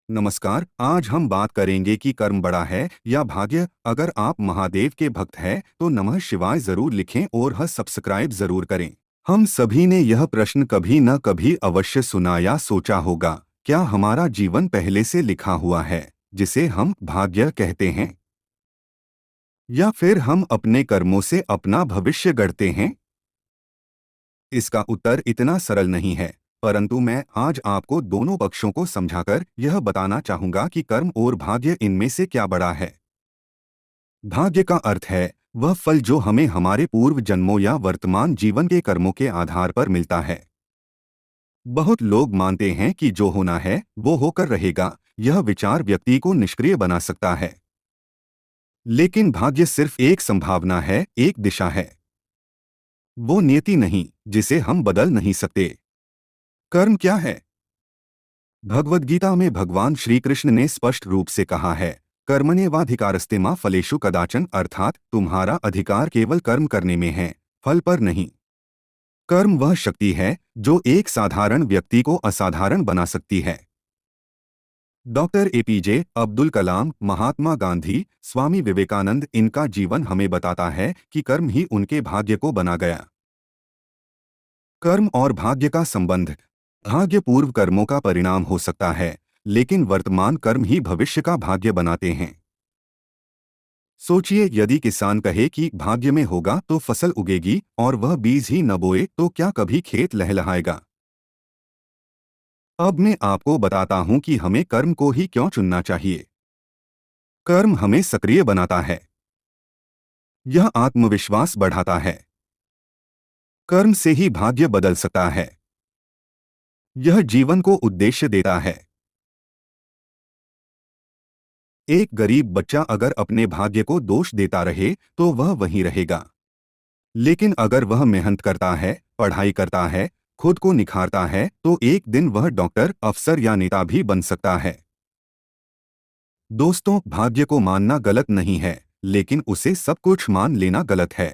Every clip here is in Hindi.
नमस्कार। आज हम बात करेंगे कि कर्म बड़ा है या भाग्य। अगर आप महादेव के भक्त हैं तो नमः शिवाय जरूर लिखें और सब्सक्राइब जरूर करें। हम सभी ने यह प्रश्न कभी न कभी अवश्य सुना या सोचा होगा, क्या हमारा जीवन पहले से लिखा हुआ है, जिसे हम भाग्य कहते हैं, या फिर हम अपने कर्मों से अपना भविष्य गढ़ते हैं? इसका उत्तर इतना सरल नहीं है, परंतु मैं आज आपको दोनों पक्षों को समझाकर यह बताना चाहूंगा कि कर्म और भाग्य इनमें से क्या बड़ा है। भाग्य का अर्थ है वह फल जो हमें हमारे पूर्व जन्मों या वर्तमान जीवन के कर्मों के आधार पर मिलता है। बहुत लोग मानते हैं कि जो होना है वो होकर रहेगा। यह विचार व्यक्ति को निष्क्रिय बना सकता है। लेकिन भाग्य सिर्फ एक संभावना है, एक दिशा है। वो नियति नहीं जिसे हम बदल नहीं सकते। कर्म क्या है? भगवद गीता में भगवान श्री कृष्ण ने स्पष्ट रूप से कहा है, कर्मण्येवाधिकारस्ते मा फलेषु कदाचन, अर्थात तुम्हारा अधिकार केवल कर्म करने में है, फल पर नहीं। कर्म वह शक्ति है जो एक साधारण व्यक्ति को असाधारण बना सकती है। डॉक्टर एपीजे अब्दुल कलाम, महात्मा गांधी, स्वामी विवेकानंद, इनका जीवन हमें बताता है कि कर्म ही उनके भाग्य को बना गया। कर्म और भाग्य का संबंध। भाग्य पूर्व कर्मों का परिणाम हो सकता है, लेकिन वर्तमान कर्म ही भविष्य का भाग्य बनाते हैं। सोचिए, यदि किसान कहे कि भाग्य में होगा तो फसल उगेगी और वह बीज ही न बोए तो क्या कभी खेत लहलहाएगा? अब मैं आपको बताता हूं कि हमें कर्म को ही क्यों चुनना चाहिए। कर्म हमें सक्रिय बनाता है। यह आत्मविश्वास बढ़ाता है। कर्म से ही भाग्य बदल सकता है। यह जीवन को उद्देश्य देता है। एक गरीब बच्चा अगर अपने भाग्य को दोष देता रहे तो वह वहीं रहेगा। लेकिन अगर वह मेहनत करता है, पढ़ाई करता है, खुद को निखारता है, तो एक दिन वह डॉक्टर, अफसर या नेता भी बन सकता है। दोस्तों, भाग्य को मानना गलत नहीं है, लेकिन उसे सब कुछ मान लेना गलत है।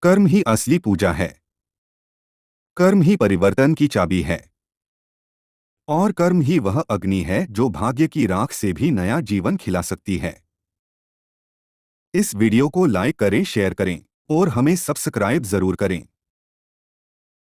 कर्म ही असली पूजा है। कर्म ही परिवर्तन की चाबी है। और कर्म ही वह अग्नि है जो भाग्य की राख से भी नया जीवन खिला सकती है। इस वीडियो को लाइक करें, शेयर करें और हमें सब्सक्राइब जरूर करें।